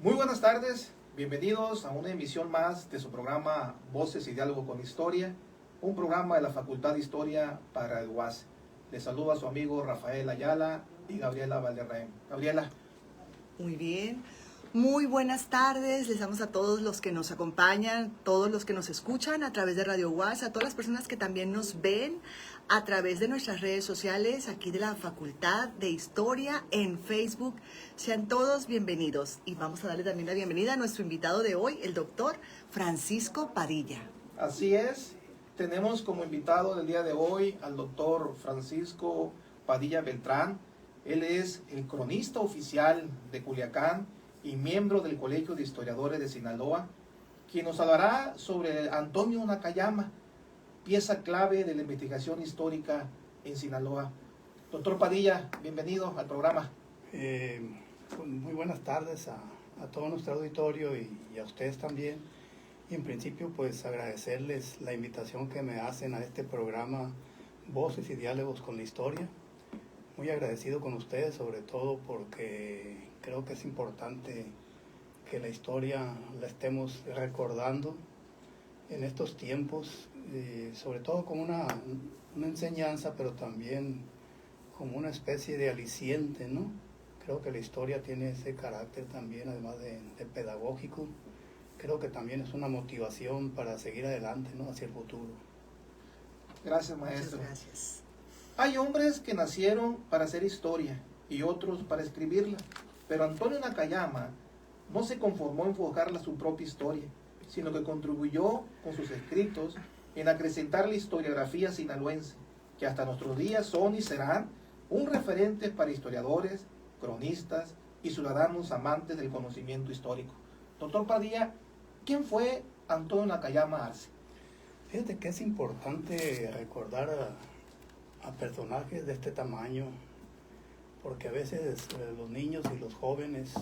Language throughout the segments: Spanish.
Muy buenas tardes, bienvenidos a una emisión más de su programa Voces y Diálogo con Historia, un programa de la Facultad de Historia para el UAS. Les saluda a su amigo Rafael Ayala y Gabriela Valderrama. Gabriela. Muy bien, muy buenas tardes, les damos a todos los que nos acompañan, todos los que nos escuchan a través de Radio UAS, a todas las personas que también nos ven a través de nuestras redes sociales, aquí de la Facultad de Historia en Facebook. Sean todos bienvenidos y vamos a darle también la bienvenida a nuestro invitado de hoy, el doctor Francisco Padilla. Así es, tenemos como invitado del día de hoy al doctor Francisco Padilla Beltrán. Él es el cronista oficial de Culiacán y miembro del Colegio de Historiadores de Sinaloa, quien nos hablará sobre Antonio Nakayama, pieza clave de la investigación histórica en Sinaloa. Doctor Padilla, bienvenido al programa. Muy buenas tardes a todo nuestro auditorio y a ustedes también. Y en principio, pues agradecerles la invitación que me hacen a este programa Voces y Diálogos con la Historia. Muy agradecido con ustedes, sobre todo porque creo que es importante que la historia la estemos recordando en estos tiempos, sobre todo como una enseñanza, pero también como una especie de aliciente, ¿no? Creo que la historia tiene ese carácter también, además de pedagógico. Creo que también es una motivación para seguir adelante, ¿no? Hacia el futuro. Gracias, maestro. Muchas gracias. Hay hombres que nacieron para hacer historia y otros para escribirla, pero Antonio Nakayama no se conformó en forjarla su propia historia, sino que contribuyó con sus escritos en acrecentar la historiografía sinaloense, que hasta nuestros días son y serán un referente para historiadores, cronistas y ciudadanos amantes del conocimiento histórico. Doctor Padilla, ¿quién fue Antonio Nakayama Arce? Fíjate que es importante recordar a personajes de este tamaño, porque a veces los niños y los jóvenes,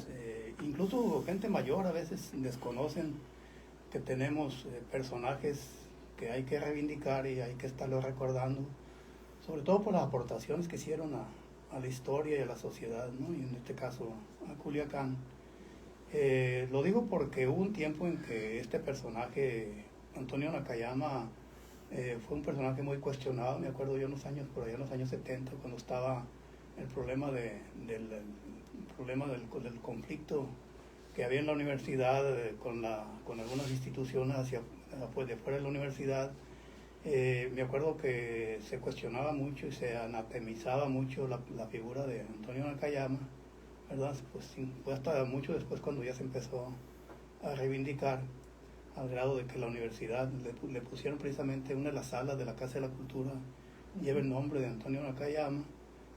incluso gente mayor, a veces desconocen que tenemos personajes que hay que reivindicar y hay que estarlos recordando, sobre todo por las aportaciones que hicieron a la historia y a la sociedad, ¿no? Y en este caso a Culiacán. Lo digo porque hubo un tiempo en que este personaje, Antonio Nakayama, fue un personaje muy cuestionado. Me acuerdo yo por allá en los años 70, cuando estaba el problema del conflicto que había en la universidad con algunas instituciones pues, de fuera de la universidad. Me acuerdo que se cuestionaba mucho y se anatemizaba mucho la figura de Antonio Nakayama, ¿verdad? Pues fue hasta mucho después cuando ya se empezó a reivindicar, al grado de que la universidad le pusieron precisamente una de las salas de la Casa de la Cultura, lleva el nombre de Antonio Nakayama.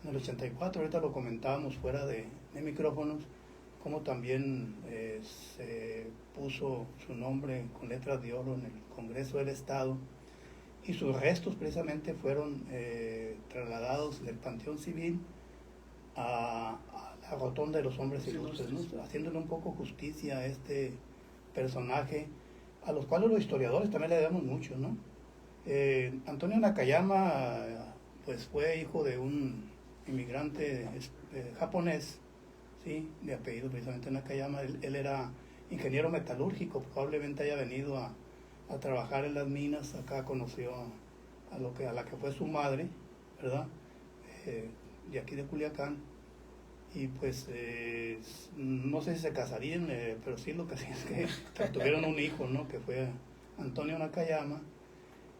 En el 84, ahorita lo comentábamos fuera de micrófonos, como también se puso su nombre con letras de oro en el Congreso del Estado, y sus restos precisamente fueron trasladados del Panteón Civil a la Rotonda de los Hombres Ilustres, ¿no? Haciéndole un poco justicia a este personaje, a los cuales los historiadores también le debemos mucho, ¿no? Antonio Nakayama pues fue hijo de un inmigrante japonés, ¿sí? De apellido precisamente Nakayama. Él era ingeniero metalúrgico, probablemente haya venido a trabajar en las minas. Acá conoció a la que fue su madre, ¿verdad? De aquí de Culiacán. Y pues no sé si se casarían, pero sí lo que sí es que tuvieron un hijo, ¿no? Que fue Antonio Nakayama.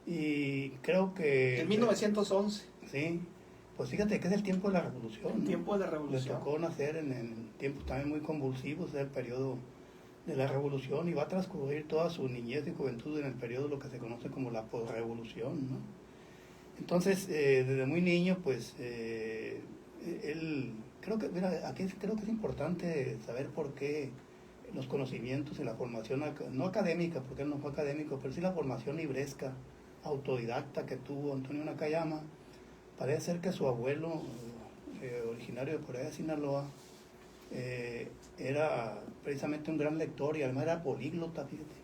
Y creo que... En 1911. Sí, pues fíjate que es el tiempo de la revolución. El tiempo de la revolución. Le tocó nacer en tiempos también muy convulsivos del periodo de la revolución, y va a transcurrir toda su niñez y juventud en el periodo de lo que se conoce como la posrevolución, ¿no? Entonces, desde muy niño, pues, él... aquí creo que es importante saber por qué los conocimientos y la formación, no académica, porque él no fue académico, pero sí la formación libresca, autodidacta que tuvo Antonio Nakayama. Parece ser que su abuelo, originario de por allá de Sinaloa, era precisamente un gran lector y además era políglota, fíjate.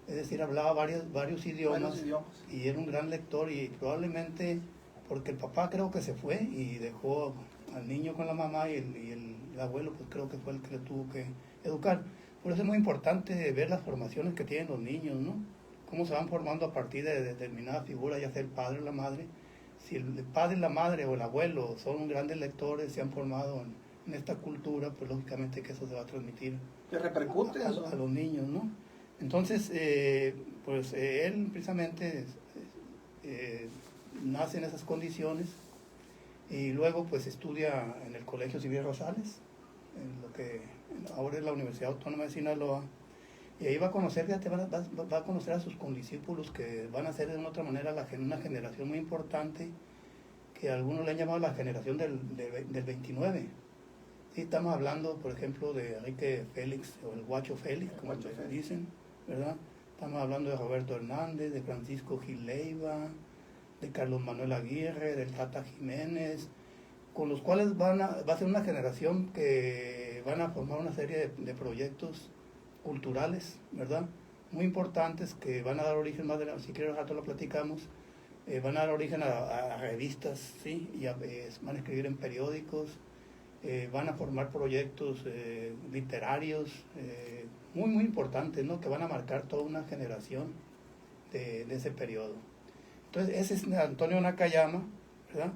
Es decir, hablaba varios idiomas y era un gran lector, y probablemente porque el papá creo que se fue y dejó al niño con la mamá, y el abuelo pues creo que fue el que le tuvo que educar. Por eso es muy importante ver las formaciones que tienen los niños, ¿no? Cómo se van formando a partir de determinada figura, ya sea el padre o la madre. Si el padre, la madre o el abuelo son grandes lectores, se han formado en esta cultura, pues lógicamente que eso se va a transmitir Que repercute a los niños, ¿no? Entonces, él precisamente nace en esas condiciones y luego pues estudia en el Colegio Civil Rosales, en lo que ahora es la Universidad Autónoma de Sinaloa, y ahí va a conocer, va a conocer a sus condiscípulos que van a ser de una otra manera una generación muy importante, que algunos le han llamado la generación del 29. Sí, estamos hablando, por ejemplo, de Enrique Félix, o el Guacho Félix, como le dicen, ¿verdad? Estamos hablando de Roberto Hernández, de Francisco Gil Leiva, de Carlos Manuel Aguirre, del Tata Jiménez, con los cuales va a ser una generación que van a formar una serie de proyectos culturales, ¿verdad? Muy importantes, que van a dar origen, si quieres rato lo platicamos, van a dar origen a revistas, ¿sí? Y van a escribir en periódicos, van a formar proyectos literarios muy, muy importantes, ¿no? Que van a marcar toda una generación de ese periodo. Entonces, ese es Antonio Nakayama, ¿verdad?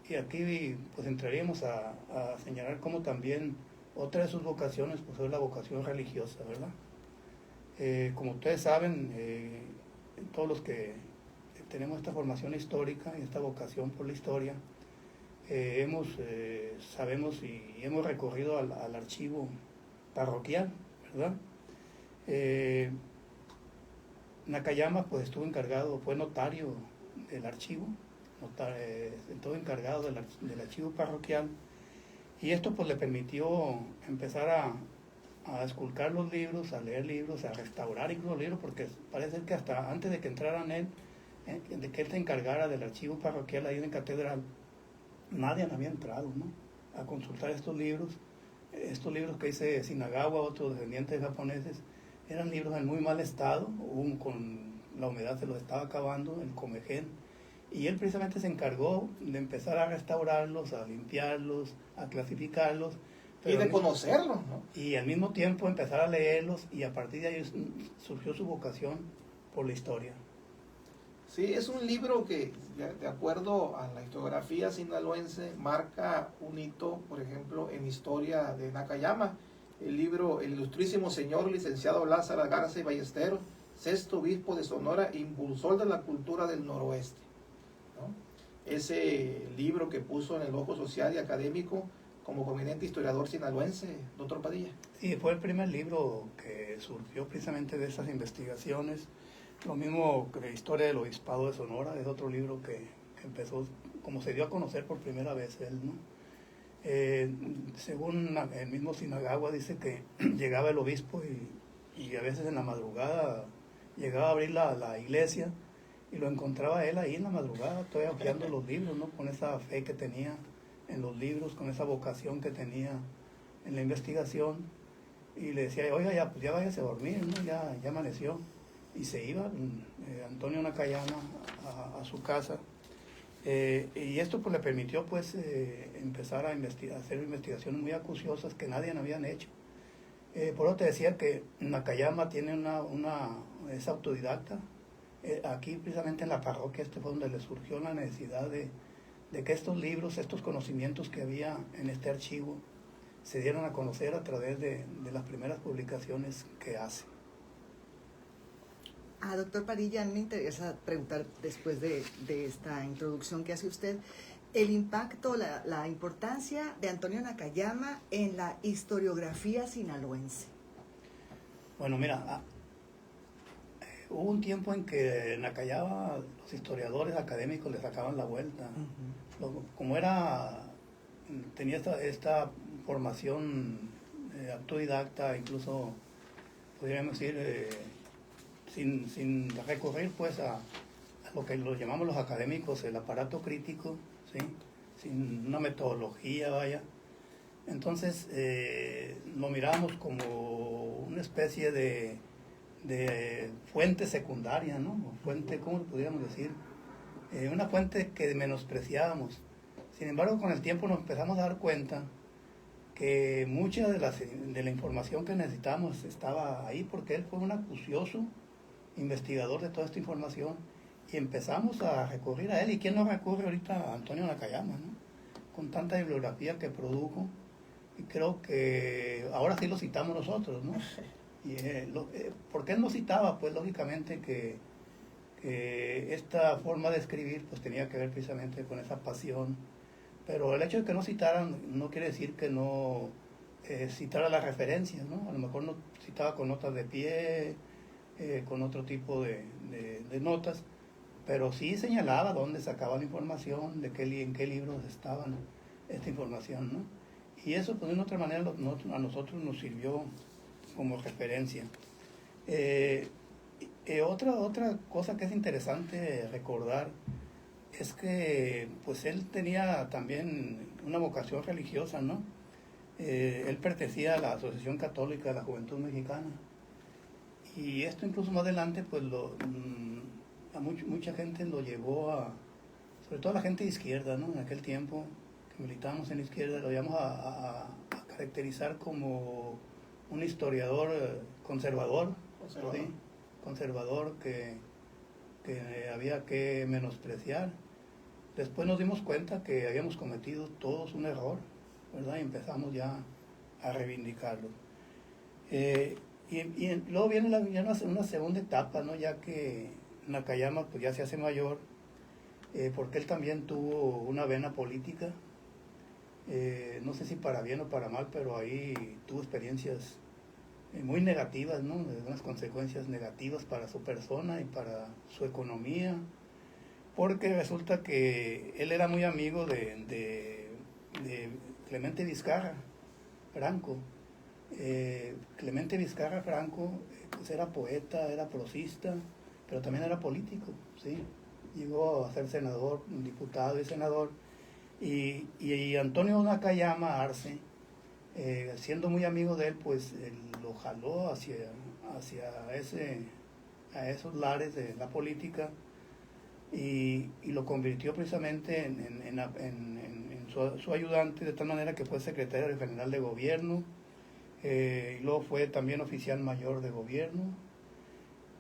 Y aquí pues entraríamos a señalar cómo también otra de sus vocaciones pues es la vocación religiosa, ¿verdad? Como ustedes saben, todos los que tenemos esta formación histórica y esta vocación por la historia, sabemos y hemos recorrido al archivo parroquial, ¿verdad? Nakayama pues estuvo encargado, fue notario del archivo, estuvo encargado del archivo parroquial, y esto pues le permitió empezar a esculcar los libros, a leer libros, a restaurar incluso libros, porque parece que hasta antes de que entraran de que él se encargara del archivo parroquial ahí en la catedral, nadie había entrado, ¿no? A consultar estos libros que dice Shinagawa, otros descendientes japoneses, eran libros en muy mal estado, con la humedad se los estaba acabando, el comején, y él precisamente se encargó de empezar a restaurarlos, a limpiarlos, a clasificarlos. Y de conocerlos, ¿no? Y al mismo tiempo empezar a leerlos, y a partir de ahí surgió su vocación por la historia. Sí, es un libro que, de acuerdo a la historiografía sinaloense, marca un hito, por ejemplo, en historia de Nakayama. El libro, el ilustrísimo señor licenciado Lázaro Garza y Ballesteros, sexto obispo de Sonora, impulsor de la cultura del noroeste, ¿no? Ese libro que puso en el ojo social y académico como prominente historiador sinaloense, doctor Padilla. Sí, fue el primer libro que surgió precisamente de esas investigaciones. Lo mismo que Historia del Obispado de Sonora, es otro libro que empezó, como se dio a conocer por primera vez él, ¿no? Según el mismo Shinagawa, dice que llegaba el obispo y a veces en la madrugada llegaba a abrir la iglesia y lo encontraba él ahí en la madrugada, todavía hojeando los libros, ¿no? Con esa fe que tenía en los libros, con esa vocación que tenía en la investigación, y le decía, oiga, ya váyase a dormir, ¿no? Ya amaneció. Y se iba Antonio Nakayama a su casa, y esto pues le permitió pues empezar a hacer investigaciones muy acuciosas que nadie habían hecho. Por eso te decía que Nakayama tiene es autodidacta. Aquí precisamente en la parroquia fue donde le surgió la necesidad de que estos libros, estos conocimientos que había en este archivo se dieron a conocer a través de las primeras publicaciones que hace. Doctor Padilla, me interesa preguntar después de esta introducción que hace usted, el impacto, la importancia de Antonio Nakayama en la historiografía sinaloense. Bueno, mira, hubo un tiempo en que Nakayama, los historiadores académicos le sacaban la vuelta. Uh-huh. Como tenía esta formación autodidacta, incluso podríamos decir, sin recurrir pues a lo que lo llamamos los académicos el aparato crítico, ¿sí? Sin una metodología, vaya. Entonces lo miramos como una especie de fuente secundaria, ¿no? Fuente, ¿cómo lo podríamos decir? Una fuente que menospreciábamos. Sin embargo, con el tiempo nos empezamos a dar cuenta que mucha de la información que necesitamos estaba ahí, porque él fue un acucioso investigador de toda esta información, y empezamos a recurrir a él. ¿Y quién no recurre ahorita? A Antonio Nakayama, ¿no? Con tanta bibliografía que produjo, y creo que ahora sí lo citamos nosotros, ¿no? Y, ¿por qué él no citaba? Pues lógicamente que esta forma de escribir pues tenía que ver precisamente con esa pasión, pero el hecho de que no citaran no quiere decir que no citara las referencias, ¿no? A lo mejor no citaba con notas de pie, con otro tipo de notas, pero sí señalaba dónde sacaba la información, en qué libros estaba, ¿no?, esta información, ¿no? Y eso, pues, de una otra manera, a nosotros nos sirvió como referencia. Otra cosa que es interesante recordar es que, pues, él tenía también una vocación religiosa, ¿no? Él pertenecía a la Asociación Católica de la Juventud Mexicana. Y esto incluso más adelante, pues, a mucha gente lo llevó sobre todo la gente de izquierda, ¿no? En aquel tiempo que militábamos en la izquierda, lo llevamos a caracterizar como un historiador conservador. ¿Sí? Conservador que había que menospreciar. Después nos dimos cuenta que habíamos cometido todos un error, ¿verdad? Y empezamos ya a reivindicarlo. Y luego viene una segunda etapa, ¿no? Ya que Nakayama pues ya se hace mayor, porque él también tuvo una vena política, no sé si para bien o para mal, pero ahí tuvo experiencias muy negativas, ¿no? Unas consecuencias negativas para su persona y para su economía, porque resulta que él era muy amigo de Clemente Vizcarra Franco. Clemente Vizcarra Franco pues era poeta, era prosista, pero también era político, ¿sí? Llegó a ser senador, diputado y senador, y Antonio Nakayama Arce, siendo muy amigo de él, pues lo jaló hacia esos lares de la política, y lo convirtió precisamente en su ayudante, de tal manera que fue secretario general de gobierno, y luego fue también oficial mayor de gobierno,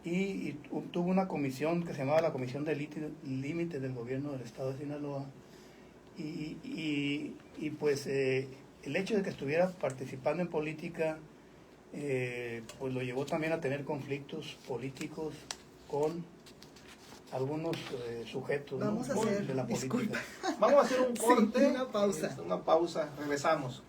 y tuvo una comisión que se llamaba la Comisión de Límites del Gobierno del Estado de Sinaloa, y pues el hecho de que estuviera participando en política pues lo llevó también a tener conflictos políticos con algunos sujetos, Vamos, ¿no?, a hacer, de la política. Vamos a hacer un corte, una pausa. regresamos.